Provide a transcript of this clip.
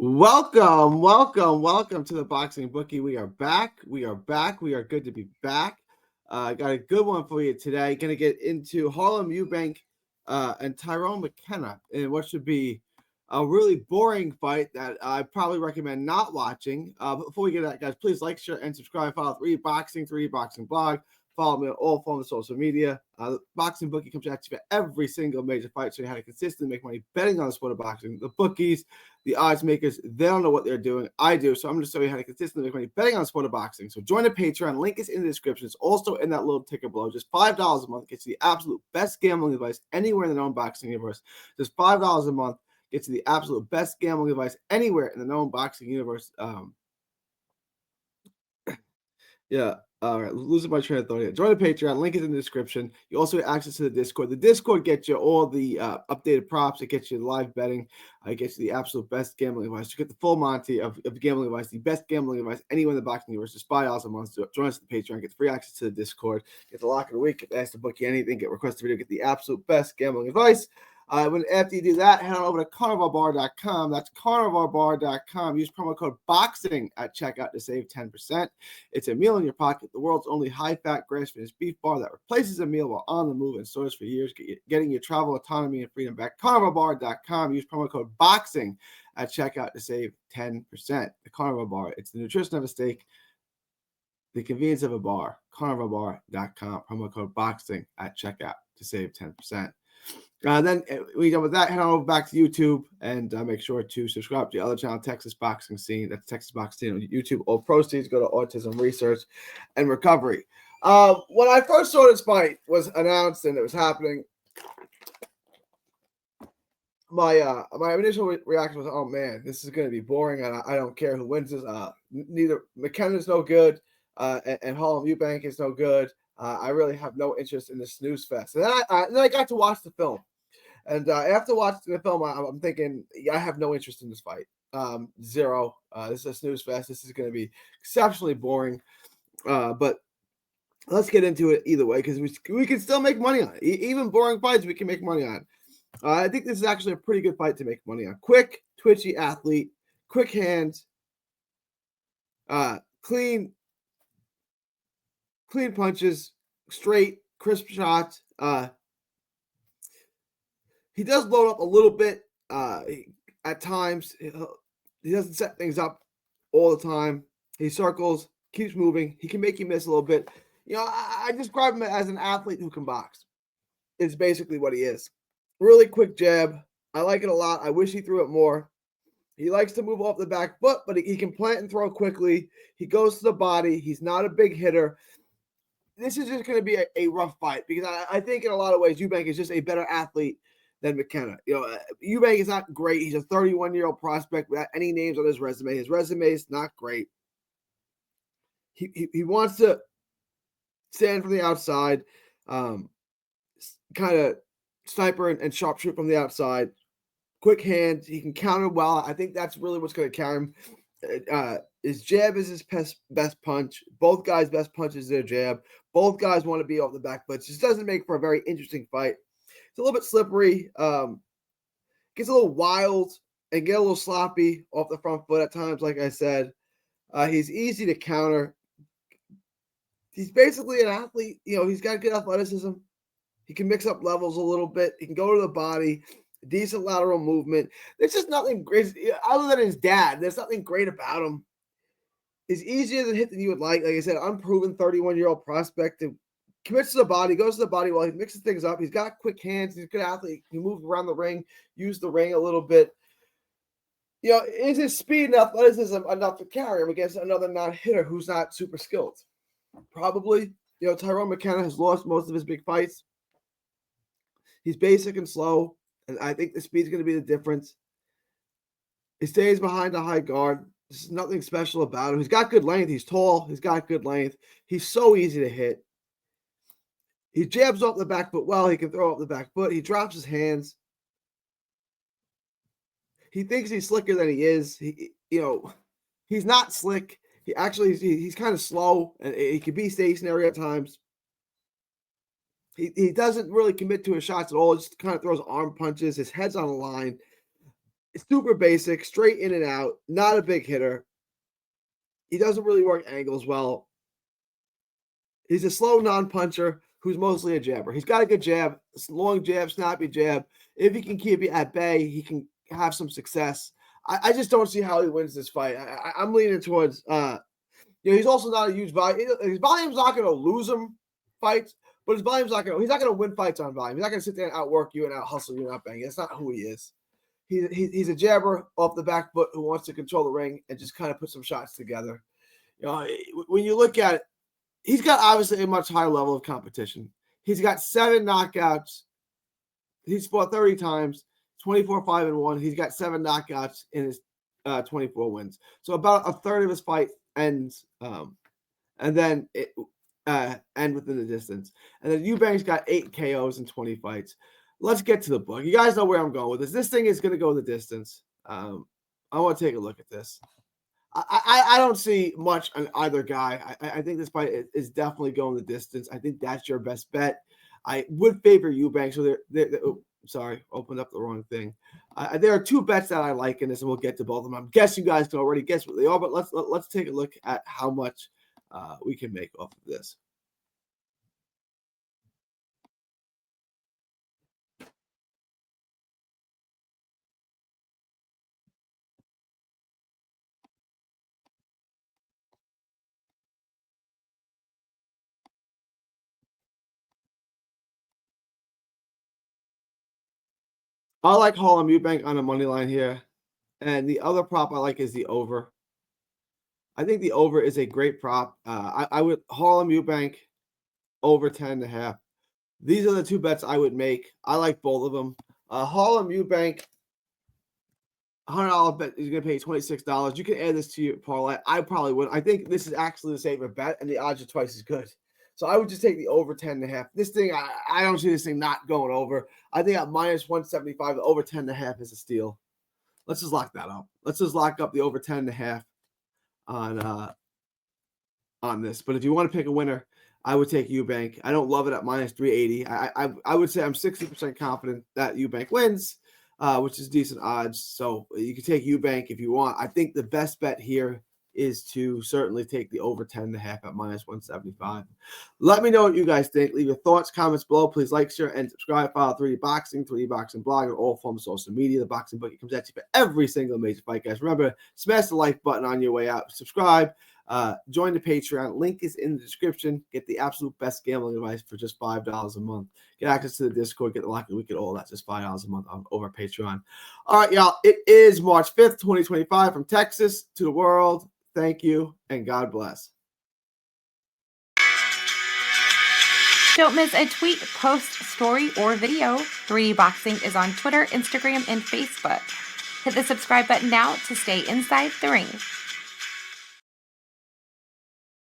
Welcome to the Boxing Bookie. We are back. We are good to be back. I got a good one for you today. Going to get into Harlem Eubank and Tyrone McKenna in what should be a really boring fight that I probably recommend not watching. But before we get to that, guys, please like, share, and subscribe. Follow 3D Boxing blog. Follow me on all forms of social media. The Boxing Bookie comes at you for every single major fight, so you have to consistently make money betting on the sport of boxing. The bookies, the odds makers, they don't know what they're doing. I do, so I'm going to show you how to consistently make money betting on the sport of boxing. So join the Patreon. Link is in the description. It's also in that little ticker below. Just $5 a month gets you the absolute best gambling advice anywhere in the known boxing universe. Just $5 a month gets you the absolute best gambling advice anywhere in the known boxing universe. All right, losing my train of thought here. Join the Patreon. Link is in the description. You also have access to the Discord. The Discord gets you all the updated props. It gets you live betting. It gets you the absolute best gambling advice. You get the full Monty of gambling advice, the best gambling advice anywhere in the boxing universe. Just $5 a month. So join us at the Patreon. Get free access to the Discord. Get the lock of the week. Get asked to book you anything. Get requested video. Get the absolute best gambling advice. After you do that, head on over to carnivalbar.com. That's carnivalbar.com. Use promo code BOXING at checkout to save 10%. It's a meal in your pocket, the world's only high-fat, grass-finished beef bar that replaces a meal while on the move and stores for years, getting your travel autonomy and freedom back. Carnivalbar.com. Use promo code BOXING at checkout to save 10%. The Carnival Bar. It's the nutrition of a steak, the convenience of a bar. Carnivalbar.com. Promo code BOXING at checkout to save 10%. Then we done with that, head on over back to YouTube and make sure to subscribe to the other channel, Texas Boxing Scene. That's Texas Boxing Scene on YouTube. All proceeds go to autism research and recovery. When I first saw this fight was announced and it was happening, my initial reaction was, "Oh man, this is going to be boring, and I don't care who wins this. Neither McKenna's no good, and Harlem Eubank is no good. I really have no interest in this snooze fest." And then I got to watch the film. And after watching the film, I'm thinking, I have no interest in this fight. Zero. This is a snooze fest. This is going to be exceptionally boring. But let's get into it either way because we can still make money on it. Even boring fights, we can make money on. I think this is actually a pretty good fight to make money on. Quick, twitchy athlete, quick hands, clean punches, straight, crisp shots. He does load up a little bit at times. He doesn't set things up all the time. He circles, keeps moving. He can make you miss a little bit. I describe him as an athlete who can box. It's basically what he is. Really quick jab. I like it a lot. I wish he threw it more. He likes to move off the back foot, but he can plant and throw quickly. He goes to the body. He's not a big hitter. This is just going to be a rough fight because I think in a lot of ways Eubank is just a better athlete than McKenna. Eubank is not great. He's a 31-year-old prospect without any names on his resume. His resume is not great. He wants to stand from the outside, kind of sniper and sharpshoot from the outside. Quick hands. He can counter well. I think that's really what's going to carry him. His jab is his best punch. Both guys' best punch is their jab. Both guys want to be off the back foot. It just doesn't make for a very interesting fight. It's a little bit slippery, gets a little wild, and get a little sloppy off the front foot at times, like I said. He's easy to counter. He's basically an athlete. He's got good athleticism. He can mix up levels a little bit. He can go to the body, decent lateral movement. There's just nothing great. Other than his dad, there's nothing great about him. He's easier to hit than you would like. Like I said, unproven 31-year-old prospect who commits to the body, goes to the body while he mixes things up. He's got quick hands. He's a good athlete. He moves around the ring, used the ring a little bit. Is his speed and athleticism enough to carry him against another non-hitter who's not super skilled? Probably. Tyrone McKenna has lost most of his big fights. He's basic and slow, and I think the speed's going to be the difference. He stays behind a high guard. There's nothing special about him. He's got good length. He's tall. He's got good length. He's so easy to hit. He jabs off the back foot well. He can throw off the back foot. He drops his hands. He thinks he's slicker than he is. He's not slick. He's kind of slow, and he can be stationary at times. He doesn't really commit to his shots at all. Just kind of throws arm punches. His head's on the line. super basic, straight in and out, not a big hitter. He doesn't really work angles well. He's a slow non-puncher who's mostly a jabber. He's got a good jab, long jab, snappy jab. If he can keep you at bay, he can have some success. I just don't see how he wins this fight. I'm leaning towards, he's also not a huge volume. His volume's not going to lose him fights, but he's not going to win fights on volume. He's not going to sit there and outwork you and out hustle you and out bang you. That's not who he is. He's a jabber off the back foot who wants to control the ring and just kind of put some shots together. When you look at it, he's got obviously a much higher level of competition. He's got 7 knockouts. He's fought 30 times, 24-5-1. He's got 7 knockouts in his 24 wins. So about a third of his fight ends, and then end within the distance. And then Eubank's got 8 KOs in 20 fights. Let's get to the book. You guys know where I'm going with this. This thing is going to go the distance. I want to take a look at this. I don't see much on either guy. I think this fight is definitely going the distance. I think that's your best bet. I would favor Eubank. So sorry, opened up the wrong thing. There are 2 bets that I like in this, and we'll get to both of them. I'm guessing you guys can already guess what they are, but let's take a look at how much we can make off of this. I like Harlem Eubank on the money line here. And the other prop I like is the over. I think the over is a great prop. I would Harlem Eubank over 10.5. These are the 2 bets I would make. I like both of them. Harlem Eubank, $100 bet is going to pay $26. You can add this to your parlay. I probably would. I think this is actually the safer bet, and the odds are twice as good. So I would just take the over 10.5. This thing, I don't see this thing not going over. I think at minus 175, the over 10.5 is a steal. Let's just lock that up. Let's just lock up the over 10.5 on this. But if you want to pick a winner, I would take Eubank. I don't love it at minus 380. I would say I'm 60% confident that Eubank wins, which is decent odds. So you can take Eubank if you want. I think the best bet here is to certainly take the over 10.5 at minus 175. Let me know what you guys think. Leave your thoughts, comments below. Please like, share, and subscribe. Follow 3D Boxing, 3D Boxing blog, and all forms of social media. The Boxing Bookie comes at you for every single major fight, guys. Remember, smash the like button on your way out. Subscribe. Join the Patreon. Link is in the description. Get the absolute best gambling advice for just $5 a month. Get access to the Discord. Get the Lock of the Week. Get all that. Just $5 a month over Patreon. All right, y'all. It is March 5th, 2025 from Texas to the world. Thank you, and God bless. Don't miss a tweet, post, story, or video. 3D Boxing is on Twitter, Instagram, and Facebook. Hit the subscribe button now to stay inside the ring.